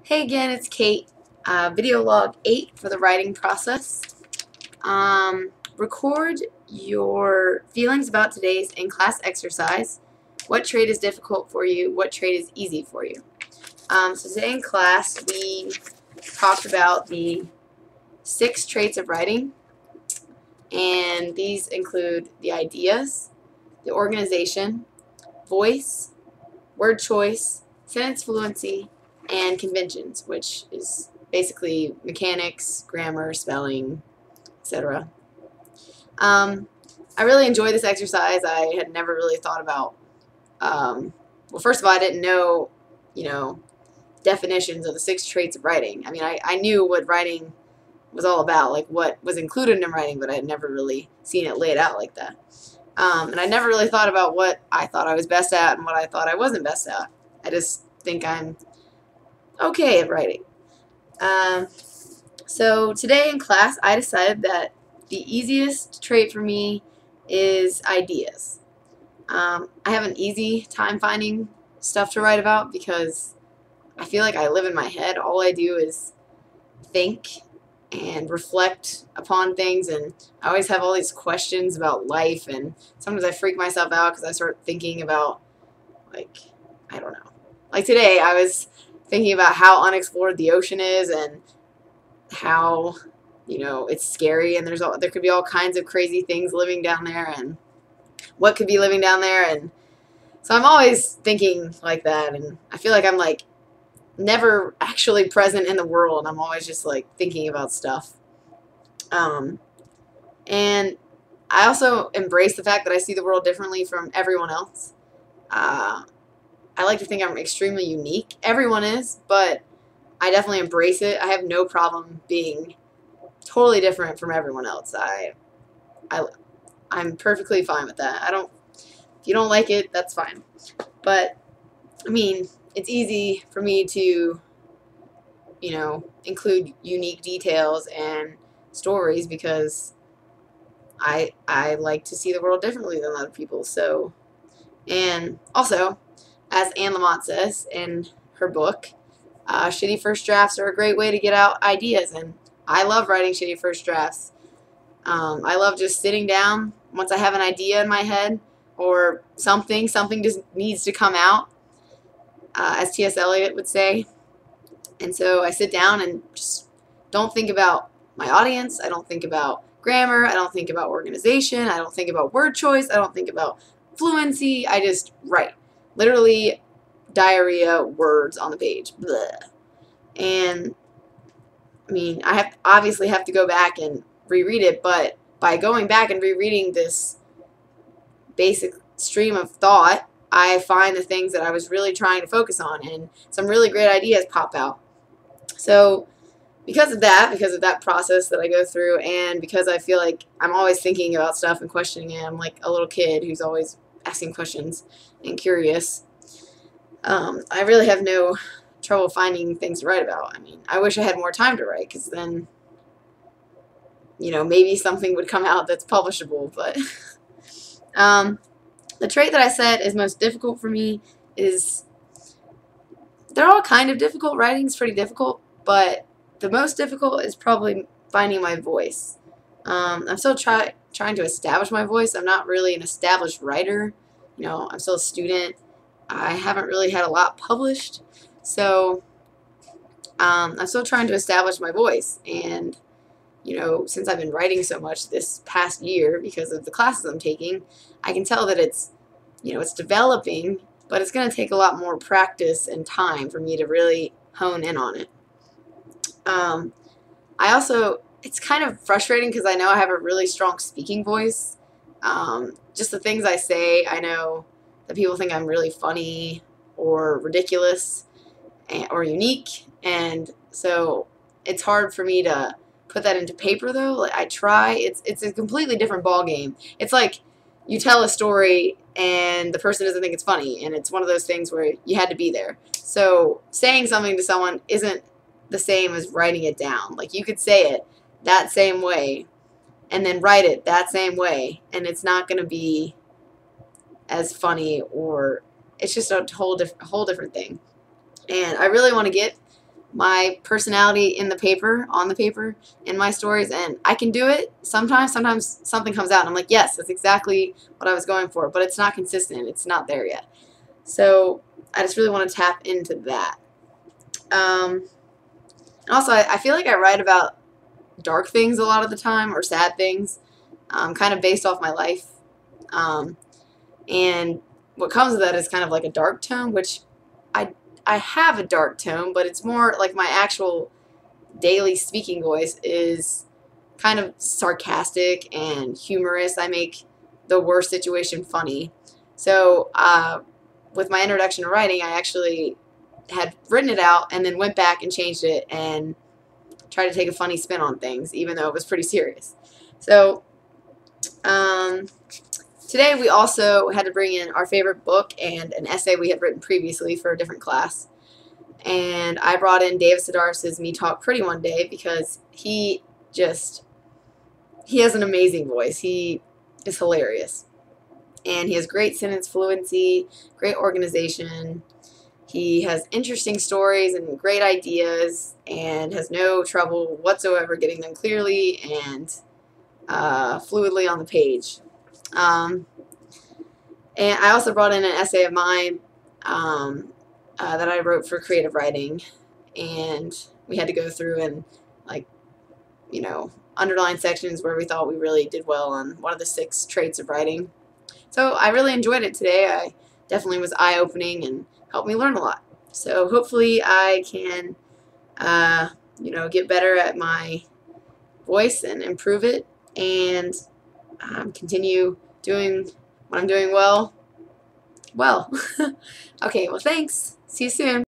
Hey again, it's Kate. Video log 8 for the writing process. Record your feelings about today's in-class exercise. What trait is difficult for you? What trait is easy for you? So today in class we talked about the 6 traits of writing, and these include the ideas, the organization, voice, word choice, sentence fluency, and conventions, which is basically mechanics, grammar, spelling, etc. I really enjoyed this exercise. I had never really thought about, well, first of all, I didn't know, definitions of the 6 traits of writing. I mean, I knew what writing was all about, like what was included in writing, but I had never really seen it laid out like that. And I never really thought about what I thought I was best at and what I thought I wasn't best at. I just think I'm okay at writing. So today in class, I decided that the easiest trait for me is ideas. I have an easy time finding stuff to write about because I feel like I live in my head. All I do is think and reflect upon things, and I always have all these questions about life, and sometimes I freak myself out because I start thinking about, like, I don't know. Like today, I was thinking about how unexplored the ocean is and how, it's scary, and there could be all kinds of crazy things living down there, and what could be living down there, and so I'm always thinking like that, and I feel like I'm like never actually present in the world. I'm always just like thinking about stuff. And I also embrace the fact that I see the world differently from everyone else. I like to think I'm extremely unique. Everyone is, but I definitely embrace it. I have no problem being totally different from everyone else. I'm perfectly fine with that. If you don't like it, that's fine. But I mean, it's easy for me to, include unique details and stories because I like to see the world differently than other people. So, and also, as Anne Lamott says in her book, shitty first drafts are a great way to get out ideas, and I love writing shitty first drafts. I love just sitting down once I have an idea in my head or something just needs to come out, as T.S. Eliot would say. And so I sit down and just don't think about my audience. I don't think about grammar. I don't think about organization. I don't think about word choice. I don't think about fluency. I just write. Literally diarrhea words on the page. Blech. And I mean, obviously have to go back and reread it, but by going back and rereading this basic stream of thought, I find the things that I was really trying to focus on, and some really great ideas pop out. So because of that process that I go through, and because I feel like I'm always thinking about stuff and questioning it, I'm like a little kid who's always asking questions and curious, I really have no trouble finding things to write about. I mean, I wish I had more time to write, because then, maybe something would come out that's publishable, but the trait that I said is most difficult for me is, they're all kind of difficult. Writing's pretty difficult, but the most difficult is probably finding my voice. I'm still trying to establish my voice. I'm not really an established writer. I'm still a student. I haven't really had a lot published, so I'm still trying to establish my voice. And since I've been writing so much this past year because of the classes I'm taking, I can tell that it's developing, but it's going to take a lot more practice and time for me to really hone in on it. It's kind of frustrating because I know I have a really strong speaking voice. Just the things I say, I know that people think I'm really funny or ridiculous or unique, and so it's hard for me to put that into paper, though. Like, I try. It's a completely different ball game. It's like you tell a story and the person doesn't think it's funny, and it's one of those things where you had to be there. So saying something to someone isn't the same as writing it down. Like, you could say it that same way and then write it that same way, and it's not going to be as funny, or it's just a whole different thing. And I really want to get my personality in the paper, on the paper, in my stories, and I can do it sometimes. Sometimes something comes out and I'm like, yes, that's exactly what I was going for, but it's not consistent. It's not there yet. So I just really want to tap into that. Also, I feel like I write about dark things a lot of the time, or sad things, kind of based off my life. And what comes with that is kind of like a dark tone, which I have a dark tone, but it's more like my actual daily speaking voice is kind of sarcastic and humorous. I make the worst situation funny. So with my introduction to writing, I actually had written it out and then went back and changed it and tried to take a funny spin on things, even though it was pretty serious. So today we also had to bring in our favorite book and an essay we had written previously for a different class. And I brought in David Sedaris's Me Talk Pretty one day because he has an amazing voice. He is hilarious. And he has great sentence fluency, great organization. He has interesting stories and great ideas and has no trouble whatsoever getting them clearly and fluidly on the page. And I also brought in an essay of mine that I wrote for creative writing, and we had to go through and, like, underline sections where we thought we really did well on one of the 6 traits of writing. So I really enjoyed it today. I definitely was eye-opening and helped me learn a lot. So hopefully I can, get better at my voice and improve it, and continue doing what I'm doing well. Okay, well, thanks. See you soon.